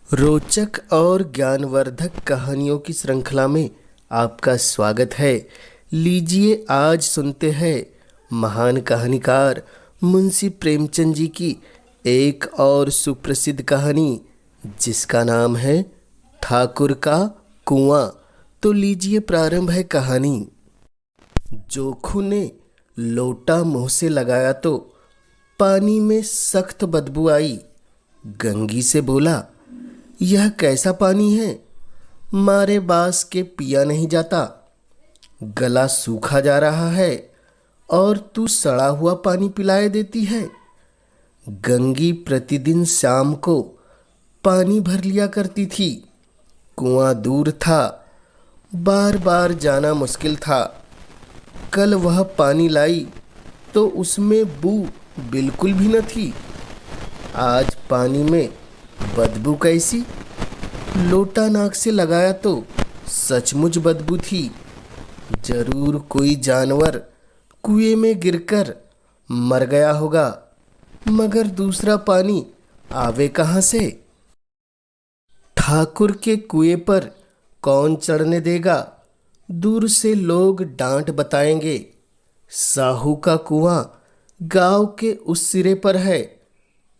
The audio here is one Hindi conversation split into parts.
रोचक और ज्ञानवर्धक कहानियों की श्रृंखला में आपका स्वागत है। लीजिए आज सुनते हैं महान कहानीकार मुंशी प्रेमचंद जी की एक और सुप्रसिद्ध कहानी जिसका नाम है ठाकुर का कुआं। तो लीजिए प्रारंभ है कहानी। जोखू ने लोटा मुंह से लगाया तो पानी में सख्त बदबू आई। गंगी से बोला, यह कैसा पानी है, मारे बास के पिया नहीं जाता। गला सूखा जा रहा है और तू सड़ा हुआ पानी पिलाए देती है। गंगी प्रतिदिन शाम को पानी भर लिया करती थी। कुआं दूर था, बार बार जाना मुश्किल था। कल वह पानी लाई तो उसमें बू बिल्कुल भी न थी। आज पानी में बदबू कैसी। लोटा नाक से लगाया तो सचमुच बदबू थी। जरूर कोई जानवर कुएं में गिरकर मर गया होगा, मगर दूसरा पानी आवे कहाँ से। ठाकुर के कुएं पर कौन चढ़ने देगा, दूर से लोग डांट बताएंगे। साहू का कुआं गांव के उस सिरे पर है,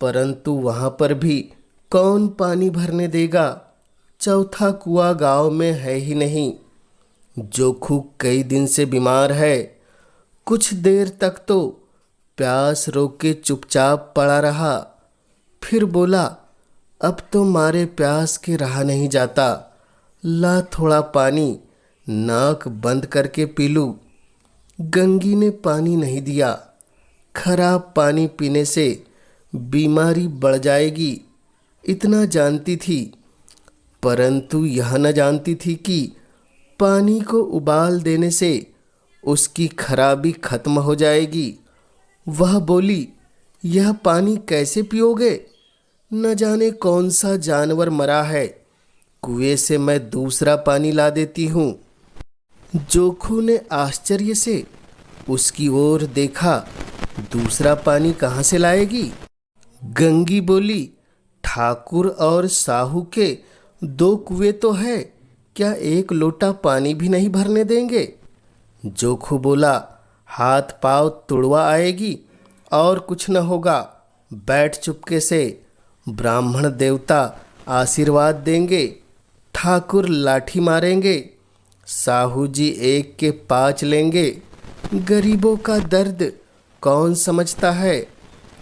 परंतु वहां पर भी कौन पानी भरने देगा। चौथा कुआं गांव में है ही नहीं। जोखू कई दिन से बीमार है। कुछ देर तक तो प्यास रोक के चुपचाप पड़ा रहा, फिर बोला, अब तो मारे प्यास के रहा नहीं जाता। ला थोड़ा पानी नाक बंद करके पी लूं। गंगी ने पानी नहीं दिया। खराब पानी पीने से बीमारी बढ़ जाएगी, इतना जानती थी, परंतु यह न जानती थी कि पानी को उबाल देने से उसकी खराबी खत्म हो जाएगी। वह बोली, यह पानी कैसे पियोगे, न जाने कौन सा जानवर मरा है। कुएं से मैं दूसरा पानी ला देती हूँ। जोखू ने आश्चर्य से उसकी ओर देखा। दूसरा पानी कहाँ से लाएगी। गंगी बोली, ठाकुर और साहू के दो कुएं तो है, क्या एक लोटा पानी भी नहीं भरने देंगे। जोखू बोला, हाथ पाँव तुड़वा आएगी और कुछ न होगा। बैठ चुपके से, ब्राह्मण देवता आशीर्वाद देंगे, ठाकुर लाठी मारेंगे, साहू जी एक के 5 लेंगे। गरीबों का दर्द कौन समझता है।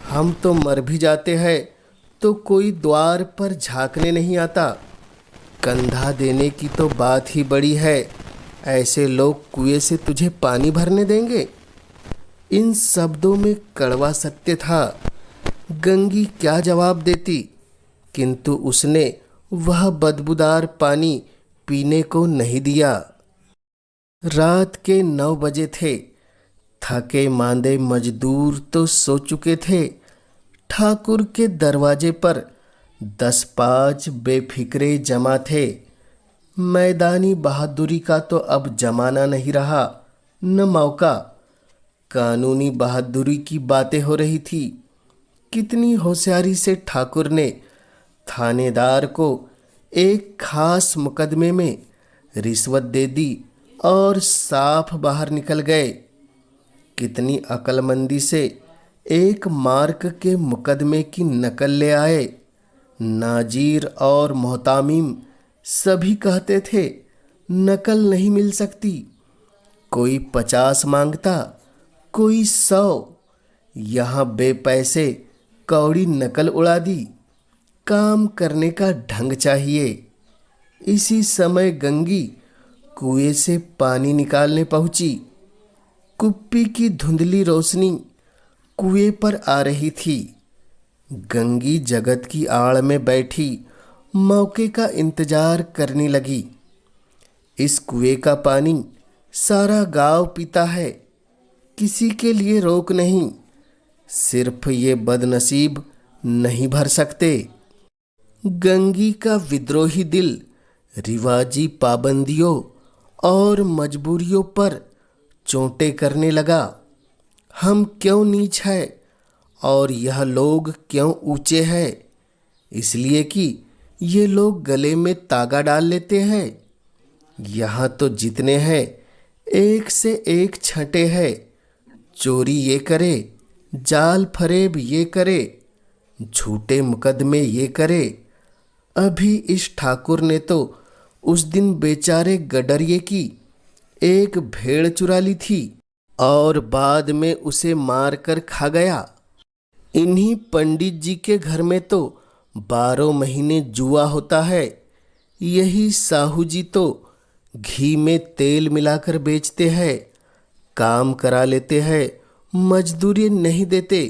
हम तो मर भी जाते हैं तो कोई द्वार पर झांकने नहीं आता। कंधा देने की तो बात ही बड़ी है, ऐसे लोग कुएं से तुझे पानी भरने देंगे। इन शब्दों में कड़वा सत्य था। गंगी क्या जवाब देती, किंतु उसने वह बदबूदार पानी पीने को नहीं दिया। रात के 9 बजे थे। थके मांदे मजदूर तो सो चुके थे। ठाकुर के दरवाजे पर 10-5 बेफिक्रे जमा थे। मैदानी बहादुरी का तो अब जमाना नहीं रहा, न मौका। कानूनी बहादुरी की बातें हो रही थी। कितनी होशियारी से ठाकुर ने थानेदार को एक खास मुकदमे में रिश्वत दे दी और साफ बाहर निकल गए। कितनी अक्लमंदी से एक मार्क के मुकदमे की नकल ले आए। नाजीर और मोहतामिम सभी कहते थे, नकल नहीं मिल सकती। कोई 50 मांगता, कोई 100। यहाँ बेपैसे कौड़ी नकल उड़ा दी। काम करने का ढंग चाहिए। इसी समय गंगी कुएं से पानी निकालने पहुंची। कुप्पी की धुंधली रोशनी कुएं पर आ रही थी। गंगी जगत की आड़ में बैठी मौके का इंतजार करने लगी। इस कुएं का पानी सारा गांव पीता है, किसी के लिए रोक नहीं। सिर्फ ये बदनसीब नहीं भर सकते। गंगी का विद्रोही दिल रिवाजी पाबंदियों और मजबूरियों पर चोटें करने लगा। हम क्यों नीच है और यह लोग क्यों ऊंचे हैं, इसलिए कि ये लोग गले में तागा डाल लेते हैं। यहाँ तो जितने हैं एक से एक छंटे हैं। चोरी ये करे, जाल फरेब ये करे, झूठे मुकदमे ये करे। अभी इस ठाकुर ने तो उस दिन बेचारे गडरिये की एक भेड़ चुरा ली थी और बाद में उसे मार कर खा गया। इन्हीं पंडित जी के घर में तो 12 महीने जुआ होता है। यही साहू जी तो घी में तेल मिलाकर बेचते हैं, काम करा लेते हैं, मजदूरी नहीं देते।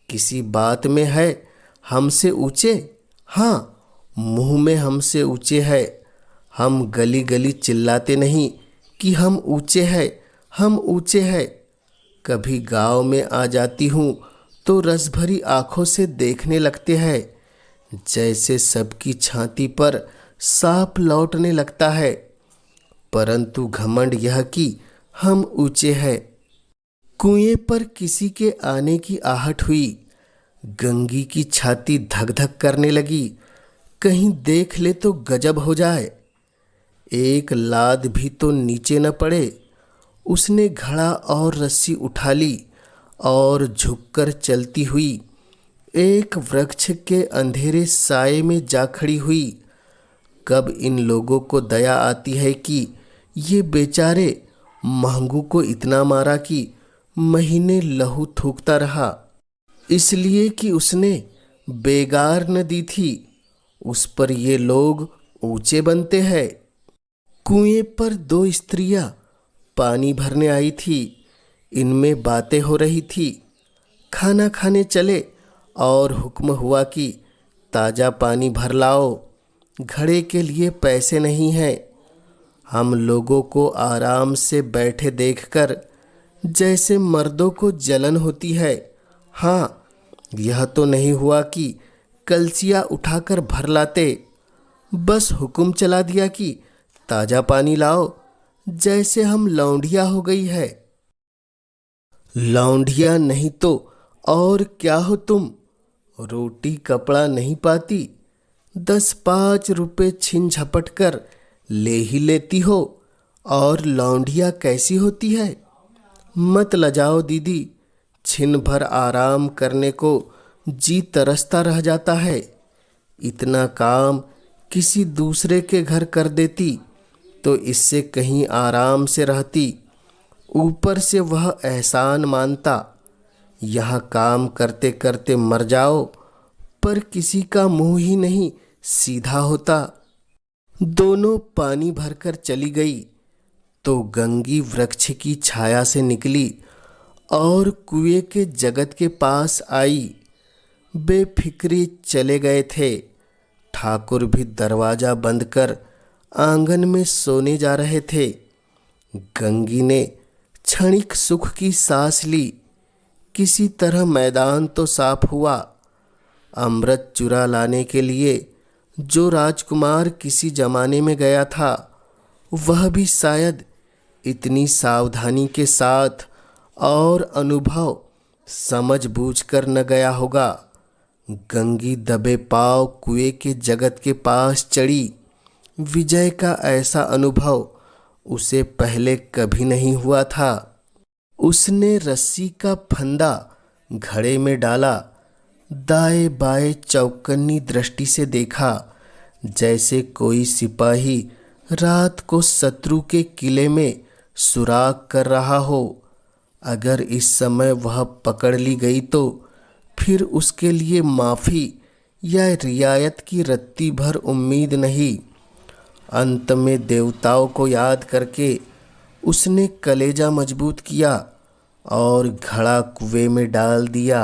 किसी बात में है हमसे ऊंचे? हाँ, मुंह में हमसे ऊंचे है। हम गली गली चिल्लाते नहीं कि हम ऊंचे हैं, हम ऊंचे हैं। कभी गांव में आ जाती हूँ तो रस भरी आंखों से देखने लगते हैं, जैसे सबकी छाती पर सांप लौटने लगता है। परंतु घमंड यह कि हम ऊंचे हैं। कुएं पर किसी के आने की आहट हुई। गंगी की छाती धक धक करने लगी, कहीं देख ले तो गजब हो जाए, एक लाद भी तो नीचे न पड़े। उसने घड़ा और रस्सी उठा ली और झुककर चलती हुई एक वृक्ष के अंधेरे साये में जा खड़ी हुई। कब इन लोगों को दया आती है कि ये बेचारे महंगू को इतना मारा कि महीने लहू थूकता रहा, इसलिए कि उसने बेगार न दी थी। उस पर ये लोग ऊंचे बनते हैं। कुएं पर 2 स्त्रियां पानी भरने आई थी। इनमें बातें हो रही थी। खाना खाने चले और हुक्म हुआ कि ताज़ा पानी भर लाओ, घड़े के लिए पैसे नहीं हैं। हम लोगों को आराम से बैठे देखकर जैसे मर्दों को जलन होती है। हाँ, यह तो नहीं हुआ कि कलसिया उठाकर भर लाते, बस हुक्म चला दिया कि ताज़ा पानी लाओ, जैसे हम लौंडिया हो गई है। लौंडिया नहीं तो और क्या हो तुम? रोटी कपड़ा नहीं पाती, 10-5 रुपए छिन झपट कर ले ही लेती हो। और लौंडिया कैसी होती है? मत लजाओ दीदी, छिन भर आराम करने को जी तरसता रह जाता है। इतना काम किसी दूसरे के घर कर देती तो इससे कहीं आराम से रहती। ऊपर से वह एहसान मानता। यहाँ काम करते करते मर जाओ, पर किसी का मुंह ही नहीं सीधा होता। दोनों पानी भरकर चली गई तो गंगी वृक्ष की छाया से निकली और कुएं के जगत के पास आई। बेफिक्री चले गए थे। ठाकुर भी दरवाजा बंद कर आंगन में सोने जा रहे थे। गंगी ने क्षणिक सुख की सांस ली। किसी तरह मैदान तो साफ हुआ। अमृत चुरा लाने के लिए जो राजकुमार किसी जमाने में गया था, वह भी शायद इतनी सावधानी के साथ और अनुभव समझ बूझकर न गया होगा। गंगी दबे पांव कुएं के जगत के पास चढ़ी। विजय का ऐसा अनुभव उसे पहले कभी नहीं हुआ था। उसने रस्सी का फंदा घड़े में डाला, दाएं बाएं चौकन्नी दृष्टि से देखा, जैसे कोई सिपाही रात को शत्रु के किले में सुराग कर रहा हो। अगर इस समय वह पकड़ ली गई तो फिर उसके लिए माफ़ी या रियायत की रत्ती भर उम्मीद नहीं। अंत में देवताओं को याद करके उसने कलेजा मजबूत किया और घड़ा कुएं में डाल दिया।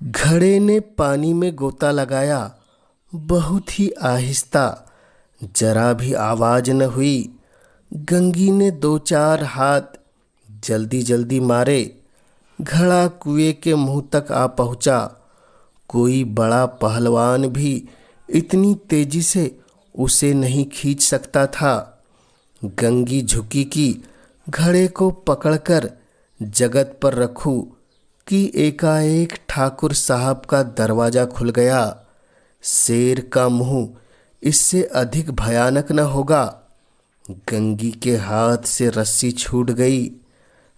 घड़े ने पानी में गोता लगाया, बहुत ही आहिस्ता, जरा भी आवाज न हुई। गंगी ने 2-4 हाथ जल्दी जल्दी मारे। घड़ा कुएं के मुंह तक आ पहुंचा। कोई बड़ा पहलवान भी इतनी तेजी से उसे नहीं खींच सकता था। गंगी झुकी कि घड़े को पकड़कर जगत पर रखूं कि एकाएक ठाकुर साहब का दरवाज़ा खुल गया। शेर का मुंह इससे अधिक भयानक न होगा। गंगी के हाथ से रस्सी छूट गई।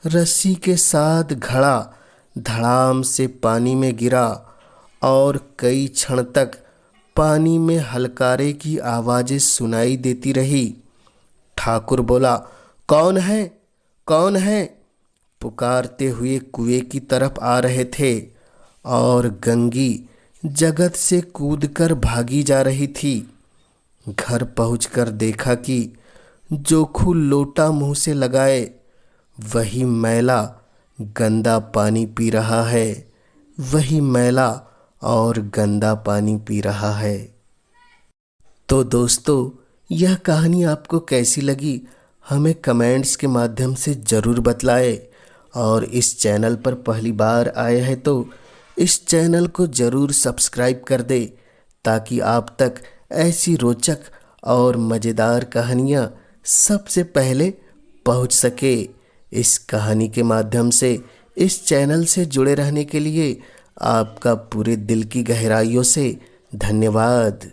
रस्सी के साथ घड़ा धड़ाम से पानी में गिरा और कई क्षण तक पानी में हलकारे की आवाजें सुनाई देती रही। ठाकुर बोला, कौन है, कौन है? पुकारते हुए कुएं की तरफ आ रहे थे और गंगी जगत से कूदकर भागी जा रही थी। घर पहुंचकर देखा कि जोखू लोटा मुंह से लगाए वही मैला गंदा पानी पी रहा है, वही मैला और गंदा पानी पी रहा है। तो दोस्तों, यह कहानी आपको कैसी लगी हमें कमेंट्स के माध्यम से ज़रूर बतलाएं। और इस चैनल पर पहली बार आए हैं तो इस चैनल को ज़रूर सब्सक्राइब कर दें ताकि आप तक ऐसी रोचक और मज़ेदार कहानियाँ सबसे पहले पहुँच सके। इस कहानी के माध्यम से इस चैनल से जुड़े रहने के लिए आपका पूरे दिल की गहराइयों से धन्यवाद।